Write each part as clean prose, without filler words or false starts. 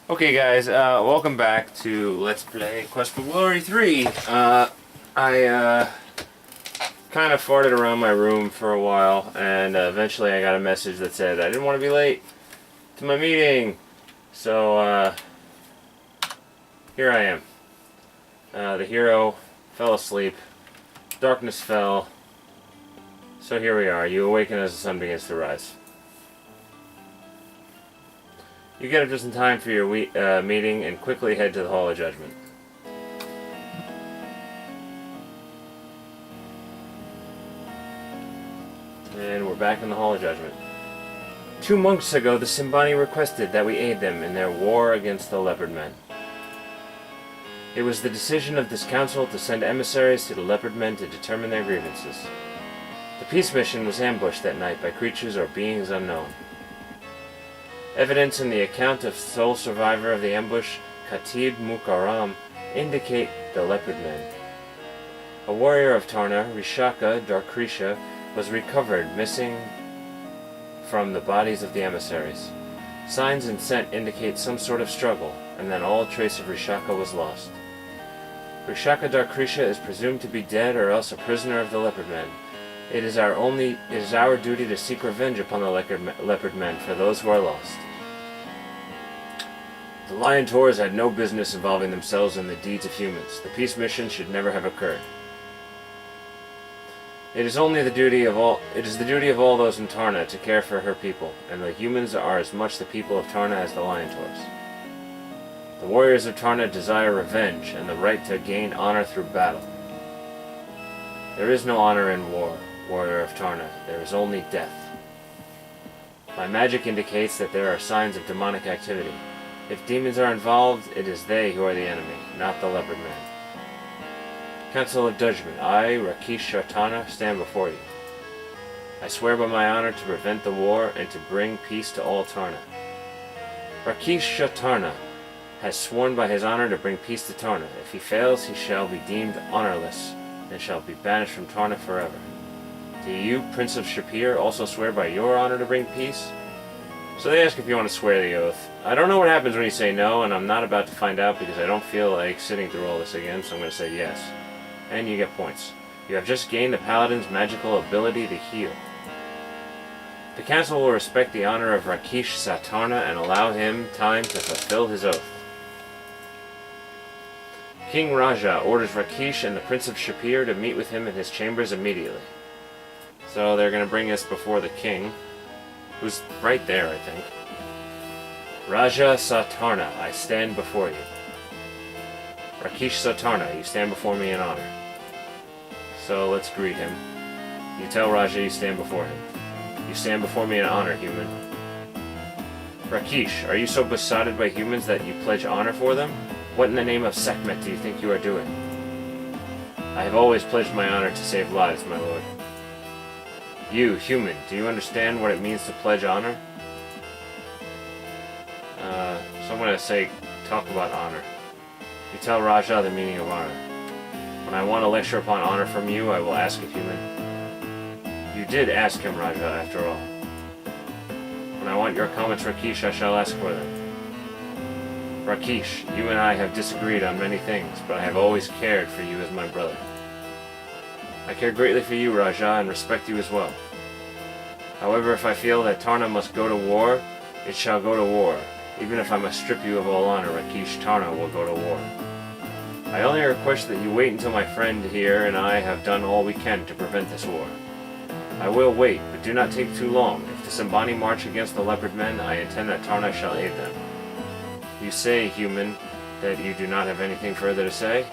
Okay guys, welcome back to Let's Play Quest for Glory 3. I kind of farted around my room for a while, and eventually I got a message that said I didn't want to be late to my meeting. So, here I am. The hero fell asleep, darkness fell, so here we are. You awaken as the sun begins to rise. You get up just in time for your meeting and quickly head to the Hall of Judgment. And we're back in the Hall of Judgment. 2 months ago, the Simbani requested that we aid them in their war against the Leopard Men. It was the decision of this council to send emissaries to the Leopard Men to determine their grievances. The peace mission was ambushed that night by creatures or beings unknown. Evidence in the account of sole survivor of the ambush, Khatib Mukarram, indicate the Leopard Men. A warrior of Tarna, Rishaka Darkrisha, was recovered missing from the bodies of the emissaries. Signs and scent indicate some sort of struggle, and then all trace of Rishaka was lost. Rishaka Darkrisha is presumed to be dead or else a prisoner of the Leopard Men. It is our duty to seek revenge upon the Leopard Men for those who are lost. The Lion Taurs had no business involving themselves in the deeds of humans. The peace mission should never have occurred. It is the duty of all those in Tarna to care for her people, and the humans are as much the people of Tarna as the Lion Taurs. The warriors of Tarna desire revenge and the right to gain honor through battle. There is no honor in war, warrior of Tarna. There is only death. My magic indicates that there are signs of demonic activity. If demons are involved, it is they who are the enemy, not the Leopard Men. Council of Judgment, I, Rakesh Shatana, stand before you. I swear by my honor to prevent the war and to bring peace to all Tarna. Rakesh Shatana has sworn by his honor to bring peace to Tarna. If he fails, he shall be deemed honorless and shall be banished from Tarna forever. Do you, Prince of Shapir, also swear by your honor to bring peace? So they ask if you want to swear the oath. I don't know what happens when you say no, and I'm not about to find out because I don't feel like sitting through all this again, so I'm going to say yes. And you get points. You have just gained the Paladin's magical ability to heal. The council will respect the honor of Rakesh Satarna and allow him time to fulfill his oath. King Raja orders Rakesh and the Prince of Shapir to meet with him in his chambers immediately. So they're going to bring us before the king, who's right there, I think. Raja Satarna, I stand before you. Rakesh Satarna, you stand before me in honor. So let's greet him. You tell Raja you stand before him. You stand before me in honor, human. Rakesh, are you so besotted by humans that you pledge honor for them? What in the name of Sekhmet do you think you are doing? I have always pledged my honor to save lives, my lord. You, human, do you understand what it means to pledge honor? So I'm going to say, talk about honor. You tell Raja the meaning of honor. When I want a lecture upon honor from you, I will ask a human. You did ask him, Raja, after all. When I want your comments, Rakesh, I shall ask for them. Rakesh, you and I have disagreed on many things, but I have always cared for you as my brother. I care greatly for you, Raja, and respect you as well. However, if I feel that Tarna must go to war, it shall go to war. Even if I must strip you of all honor, Rakesh, Tarna will go to war. I only request that you wait until my friend here and I have done all we can to prevent this war. I will wait, but do not take too long. If the Simbani march against the Leopard Men, I intend that Tarna shall aid them. You say, human, that you do not have anything further to say?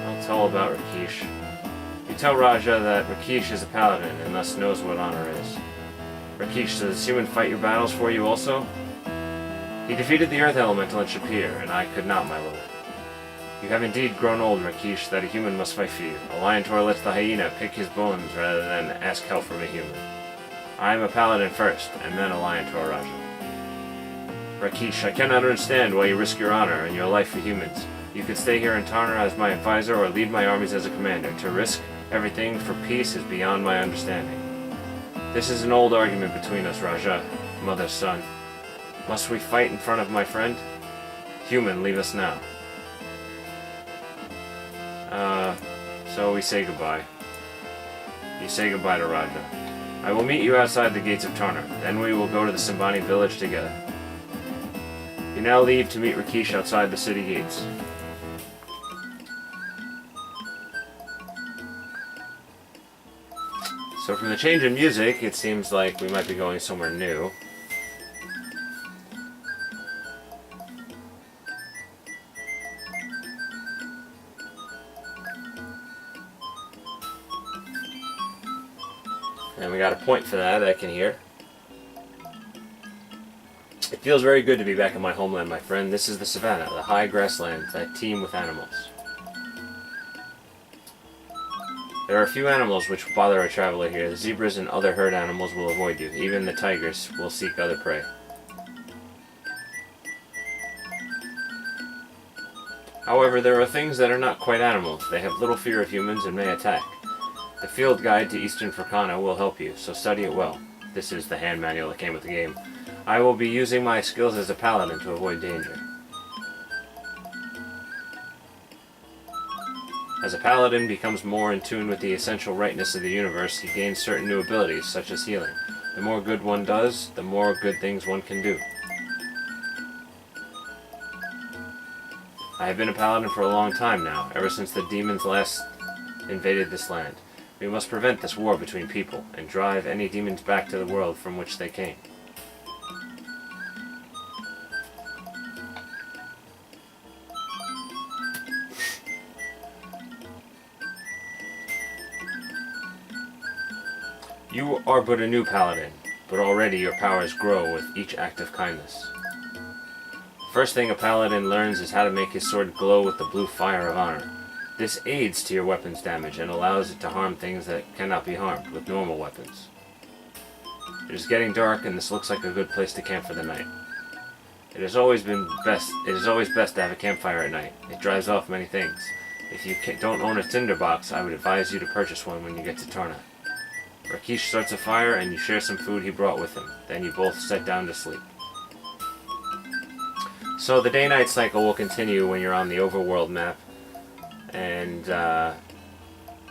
I'll tell about Rakesh. You tell Raja that Rakesh is a paladin and thus knows what honor is. Rakesh, does this human fight your battles for you also? He defeated the Earth Elemental in Shapir, and I could not, my lord. You have indeed grown old, Rakesh, that a human must fight for you. A Lion Taur lets the hyena pick his bones rather than ask help from a human. I am a paladin first, and then a Lion Taur, Raja. Rakesh, I cannot understand why you risk your honor and your life for humans. You could stay here in Tarna as my advisor or lead my armies as a commander. To risk everything for peace is beyond my understanding. This is an old argument between us, Raja, mother's son. Must we fight in front of my friend? Human, leave us now. So we say goodbye. You say goodbye to Raja. I will meet you outside the gates of Tarna. Then we will go to the Simbani village together. You now leave to meet Rakesh outside the city gates. So from the change in music, it seems like we might be going somewhere new. And we got a point for that, I can hear. It feels very good to be back in my homeland, my friend. This is the savannah, the high grasslands that teem with animals. There are a few animals which bother a traveler here. The zebras and other herd animals will avoid you. Even the tigers will seek other prey. However, there are things that are not quite animals. They have little fear of humans and may attack. The field guide to Eastern Fracana will help you, so study it well. This is the hand manual that came with the game. I will be using my skills as a paladin to avoid danger. As a paladin becomes more in tune with the essential rightness of the universe, he gains certain new abilities, such as healing. The more good one does, the more good things one can do. I have been a paladin for a long time now, ever since the demons last invaded this land. We must prevent this war between people, and drive any demons back to the world from which they came. You are but a new paladin, but already your powers grow with each act of kindness. First thing a paladin learns is how to make his sword glow with the blue fire of honor. This aids to your weapon's damage and allows it to harm things that cannot be harmed with normal weapons. It is getting dark and this looks like a good place to camp for the night. It is always best to have a campfire at night. It drives off many things. If you don't own a tinderbox, I would advise you to purchase one when you get to Tarna. Rakesh starts a fire and you share some food he brought with him. Then you both sit down to sleep. So the day-night cycle will continue when you're on the overworld map. And the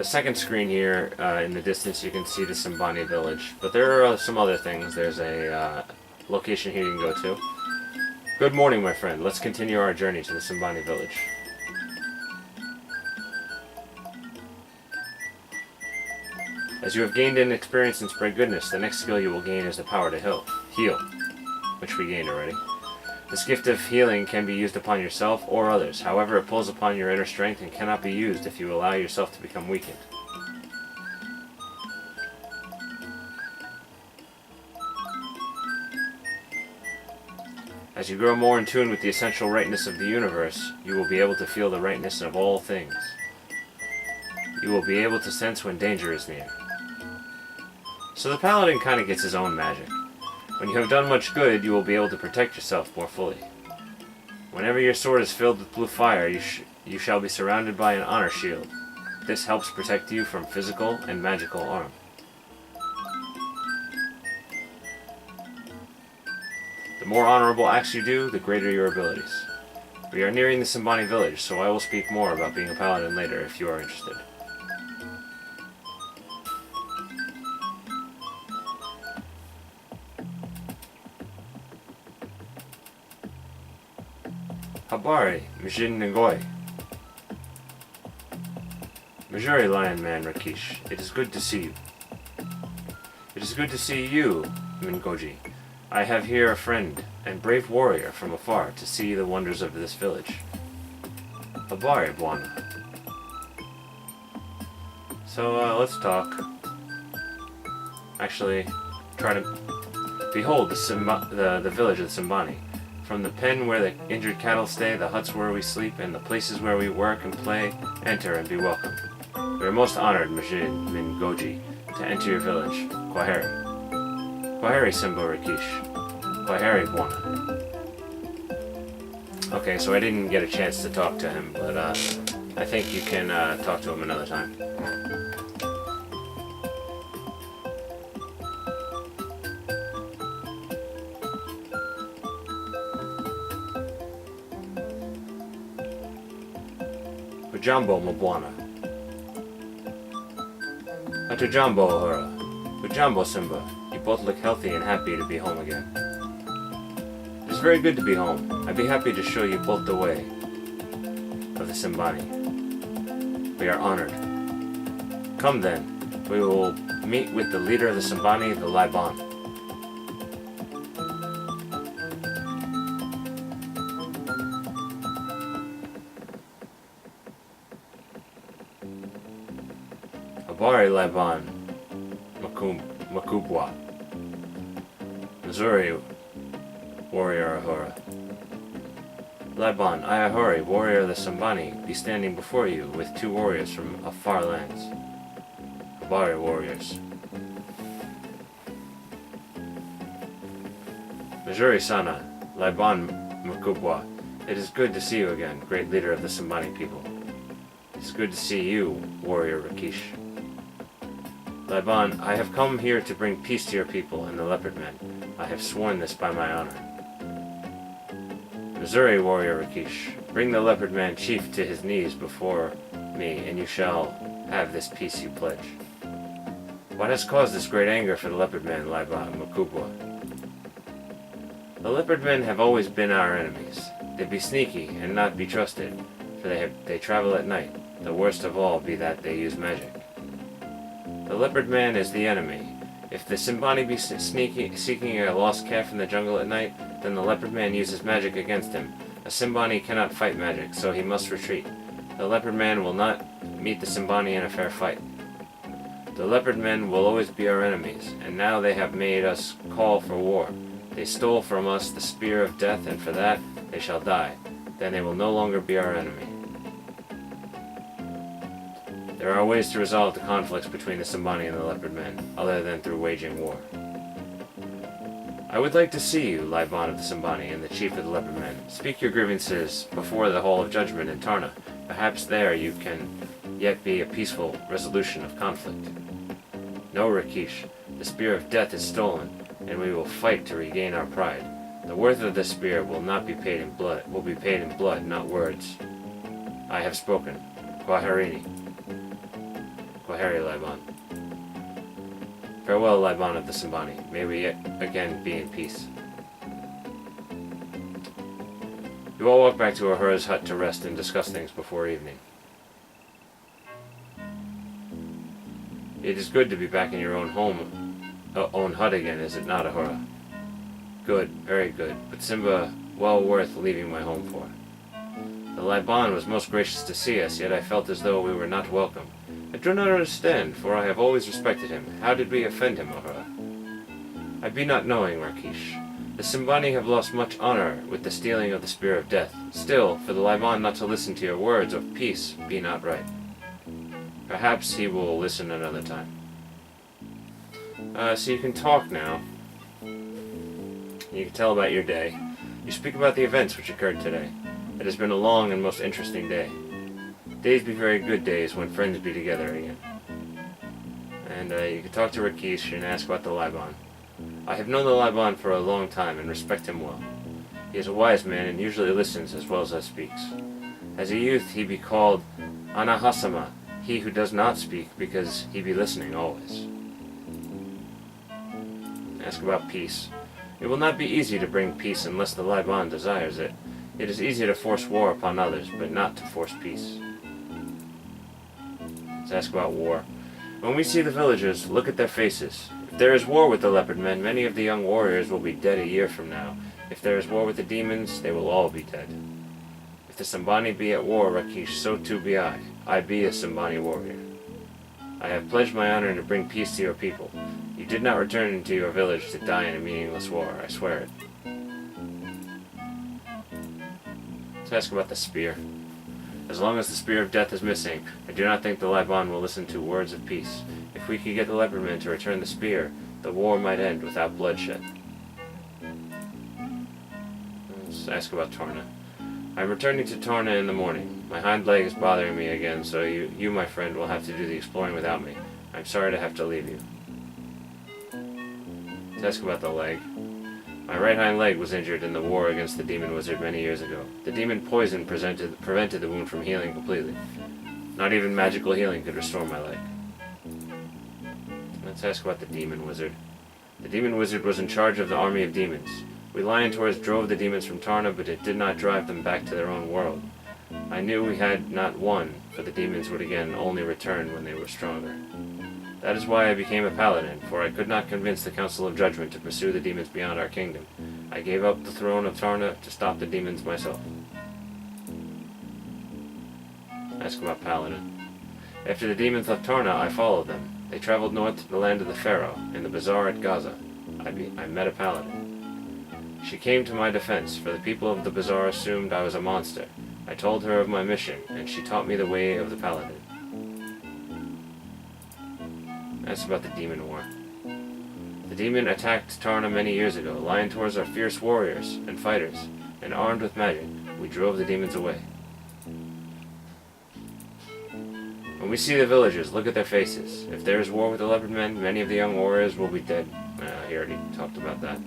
second screen here in the distance you can see the Simbani village. But there are some other things. There's a location here you can go to. Good morning, my friend. Let's continue our journey to the Simbani village. As you have gained in experience and spread goodness, the next skill you will gain is the power to heal, which we gained already. This gift of healing can be used upon yourself or others. However, it pulls upon your inner strength and cannot be used if you allow yourself to become weakened. As you grow more in tune with the essential rightness of the universe, you will be able to feel the rightness of all things. You will be able to sense when danger is near. So the paladin kind of gets his own magic. When you have done much good, you will be able to protect yourself more fully. Whenever your sword is filled with blue fire, you shall be surrounded by an honor shield. This helps protect you from physical and magical harm. The more honorable acts you do, the greater your abilities. We are nearing the Simbani village, so I will speak more about being a paladin later if you are interested. Habari, Mijin Ngoi. Majori Lion Man Rakesh, it is good to see you. It is good to see you, Mingoji. I have here a friend and brave warrior from afar to see the wonders of this village. Habari, Bwana. So, let's talk. Actually, try to behold the village of Simbani. From the pen where the injured cattle stay, the huts where we sleep, and the places where we work and play, enter and be welcome. We are most honored, Majin Mingoji, to enter your village, Kwaheri. Kwaheri, Simba Rakesh. Kwaheri, Bwana. Okay, so I didn't get a chance to talk to him, but I think you can talk to him another time. Hujambo Mabwana. Hatujambo Uhura. Hujambo Simba. You both look healthy and happy to be home again. It is very good to be home. I'd be happy to show you both the way of the Simbani. We are honored. Come then, we will meet with the leader of the Simbani, the Laiban. Habari Laiban Makubwa. Missouri Warrior Ahura. Laiban, I Ahura, warrior of the Simbani, be standing before you with 2 warriors from far lands. Habari warriors. Missouri Sana, Laiban Makubwa. It is good to see you again, great leader of the Simbani people. It is good to see you, warrior Rakish. Laiban, I have come here to bring peace to your people and the Leopard Men. I have sworn this by my honor. Missouri warrior Rakish, bring the Leopard Man chief to his knees before me, and you shall have this peace you pledge. What has caused this great anger for the Leopard Man, Laiban Makubwa? The Leopard Men have always been our enemies. They be sneaky and not be trusted, for they travel at night. The worst of all be that they use magic. The Leopard Man is the enemy. If the Simbani be seeking a lost calf in the jungle at night, then the Leopard Man uses magic against him. A Simbani cannot fight magic, so he must retreat. The Leopard Man will not meet the Simbani in a fair fight. The Leopard Men will always be our enemies, and now they have made us call for war. They stole from us the Spear of Death, and for that they shall die. Then they will no longer be our enemy. There are ways to resolve the conflicts between the Simbani and the Leopard Men, other than through waging war. I would like to see you, Laiban of the Simbani, and the chief of the Leopard Men. Speak your grievances before the Hall of Judgment in Tarna. Perhaps there you can yet be a peaceful resolution of conflict. No, Rakish, the Spear of Death is stolen, and we will fight to regain our pride. The worth of the spear will be paid in blood, not words. I have spoken. Kwaherini. Kwaheri, Laiban. Farewell, Laiban of the Simbani. May we yet again be in peace. You all walk back to Ahura's hut to rest and discuss things before evening. It is good to be back in your own own hut again, is it not, Ahura? Good, very good, but Simba well worth leaving my home for. The Laiban was most gracious to see us, yet I felt as though we were not welcome. I do not understand, for I have always respected him. How did we offend him, Ahura? I be not knowing, Rakish. The Simbani have lost much honor with the stealing of the Spear of Death. Still, for the Laiban not to listen to your words of peace be not right. Perhaps he will listen another time. So you can talk now. You can tell about your day. You speak about the events which occurred today. It has been a long and most interesting day. Days be very good days when friends be together again. And you can talk to Rakish and ask about the Laiban. I have known the Laiban for a long time and respect him well. He is a wise man and usually listens as well as speaks. As a youth he be called Anahasama, he who does not speak, because he be listening always. Ask about peace. It will not be easy to bring peace unless the Laiban desires it. It is easy to force war upon others, but not to force peace. Let's ask about war. When we see the villagers, look at their faces. If there is war with the Leopard Men, many of the young warriors will be dead a year from now. If there is war with the demons, they will all be dead. If the Simbani be at war, Rakish, so too be I. I be a Simbani warrior. I have pledged my honor to bring peace to your people. You did not return to your village to die in a meaningless war, I swear it. Let's ask about the spear. As long as the Spear of Death is missing, I do not think the Laiban will listen to words of peace. If we could get the Leopard Men to return the spear, the war might end without bloodshed. Let's ask about Tarna. I'm returning to Torna in the morning. My hind leg is bothering me again, so you, my friend, will have to do the exploring without me. I'm sorry to have to leave you. Let's ask about the leg. My right hind leg was injured in the war against the demon wizard many years ago. The demon poison prevented the wound from healing completely. Not even magical healing could restore my leg. Let's ask about the demon wizard. The demon wizard was in charge of the army of demons. We Lion Taurs drove the demons from Tarna, but it did not drive them back to their own world. I knew we had not won, for the demons would again only return when they were stronger. That is why I became a paladin, for I could not convince the Council of Judgment to pursue the demons beyond our kingdom. I gave up the throne of Tarna to stop the demons myself. Ask about Paladin. After the demons left Tarna, I followed them. They traveled north to the land of the Pharaoh, in the bazaar at Gaza. I met a paladin. She came to my defense, for the people of the bazaar assumed I was a monster. I told her of my mission, and she taught me the way of the paladin. That's about the demon war. The demon attacked Tarna many years ago. Lion Taurs are fierce warriors and fighters, and armed with magic, we drove the demons away. When we see the villagers, look at their faces. If there is war with the leopard men, many of the young warriors will be dead. He already talked about that.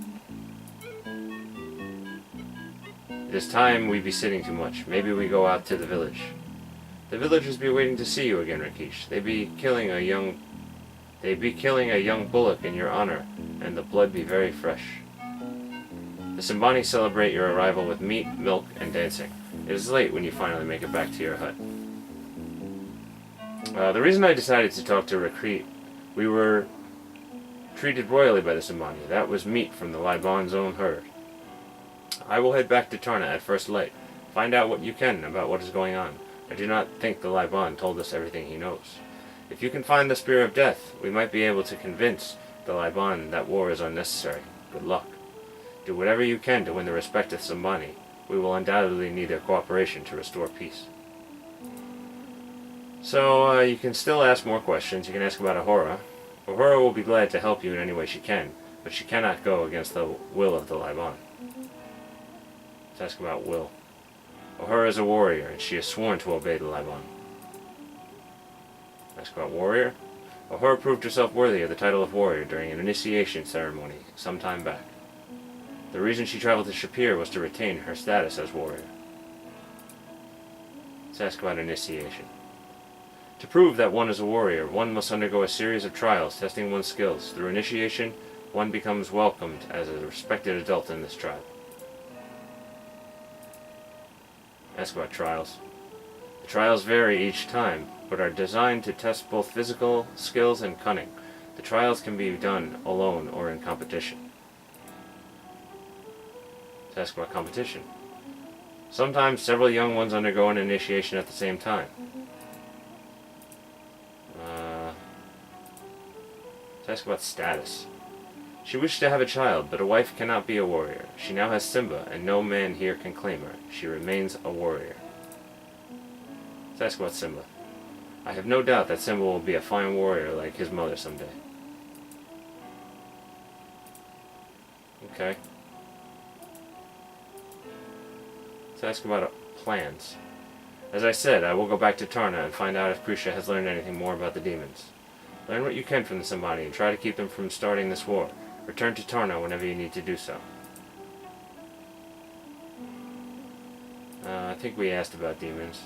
It is time we be sitting too much. Maybe we go out to the village. The villagers be waiting to see you again, Rakeesh. They be killing a young bullock in your honor, and the blood be very fresh. The Simbani celebrate your arrival with meat, milk, and dancing. It is late when you finally make it back to your hut. The reason I decided to talk to Rakrit, we were treated royally by the Simbani. That was meat from the Liban's own herd. I will head back to Tarna at first light. Find out what you can about what is going on. I do not think the Liban told us everything he knows. If you can find the Spear of Death, we might be able to convince the Liban that war is unnecessary. Good luck. Do whatever you can to win the respect of Simbani. We will undoubtedly need their cooperation to restore peace. So, you can still ask more questions. You can ask about Ahura. Ahura will be glad to help you in any way she can, but she cannot go against the will of the Liban. Let's ask about Will. Ahura is a warrior, and she has sworn to obey the Liban. Ask about Warrior. Ahura proved herself worthy of the title of warrior during an initiation ceremony some time back. The reason she traveled to Shapir was to retain her status as warrior. Let's ask about initiation. To prove that one is a warrior, one must undergo a series of trials testing one's skills. Through initiation, one becomes welcomed as a respected adult in this tribe. Ask about trials. The trials vary each time, but are designed to test both physical skills and cunning. The trials can be done alone or in competition. Let's ask about competition. Sometimes several young ones undergo an initiation at the same time. Let's ask about status. She wished to have a child, but a wife cannot be a warrior. She now has Simba, and no man here can claim her. She remains a warrior. Let's ask about Simba. I have no doubt that Simba will be a fine warrior like his mother someday. Okay. Let's ask about plans. As I said, I will go back to Tarna and find out if Krisha has learned anything more about the demons. Learn what you can from the Simbani and try to keep them from starting this war. Return to Tarna whenever you need to do so. I think we asked about demons.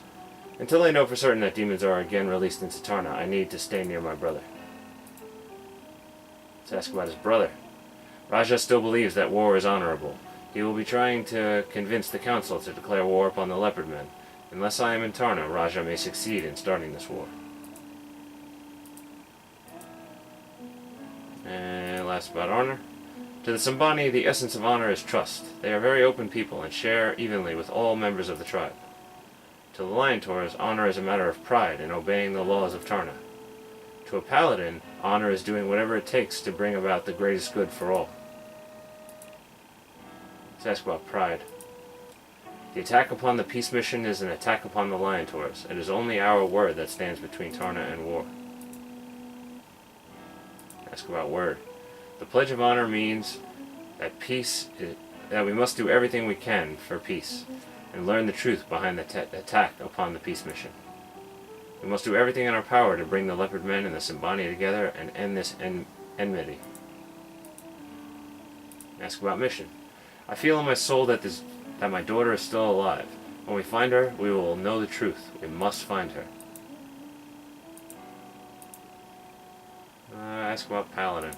Until I know for certain that demons are again released into Tarna, I need to stay near my brother. Let's ask about his brother. Raja still believes that war is honorable. He will be trying to convince the council to declare war upon the leopard men. Unless I am in Tarna, Raja may succeed in starting this war. And last about honor. To the Simbani, the essence of honor is trust. They are very open people and share evenly with all members of the tribe. To the Lion Taurs, honor is a matter of pride in obeying the laws of Tarna. To a paladin, honor is doing whatever it takes to bring about the greatest good for all. Let's ask about pride. The attack upon the peace mission is an attack upon the Lion Taurs. It is only our word that stands between Tarna and war. Ask about word. The Pledge of Honor means that that we must do everything we can for peace, and learn the truth behind the attack upon the peace mission. We must do everything in our power to bring the Leopard Men and the Symbani together and end this enmity. Ask about mission. I feel in my soul that my daughter is still alive. When we find her, we will know the truth. We must find her. Ask about Paladin.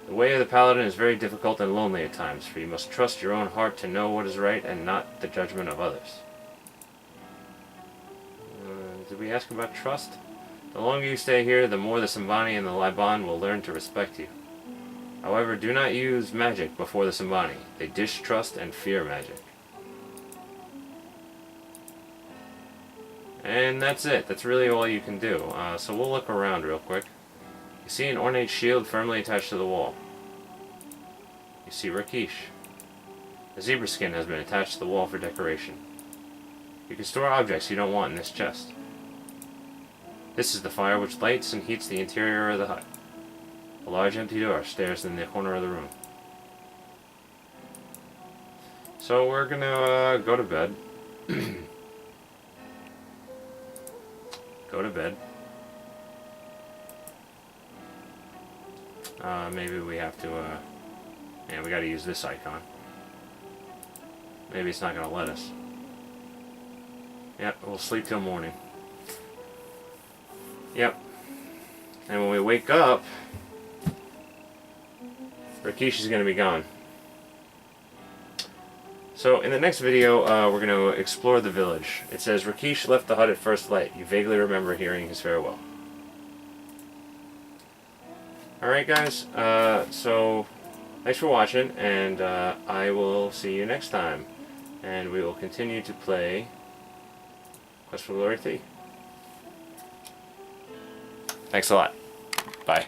The way of the Paladin is very difficult and lonely at times, for you must trust your own heart to know what is right and not the judgment of others. Did we ask about trust? The longer you stay here, the more the Symbani and the Liban will learn to respect you. However, do not use magic before the Symbani. They distrust and fear magic. And that's it. That's really all you can do. So we'll look around real quick. You see an ornate shield firmly attached to the wall. You see Rakeesh. A zebra skin has been attached to the wall for decoration. You can store objects you don't want in this chest. This is the fire which lights and heats the interior of the hut. A large empty door stares in the corner of the room. So we're gonna go to bed. Go to bed. Maybe we have to, yeah, we gotta use this icon. Maybe it's not gonna let us. Yep, we'll sleep till morning. Yep. And when we wake up, Rakeesh is gonna be gone. So in the next video, we're going to explore the village. It says, Rakeesh left the hut at first light. You vaguely remember hearing his farewell. Alright guys, so thanks for watching, and I will see you next time. And we will continue to play Quest for Glory 3. Thanks a lot. Bye.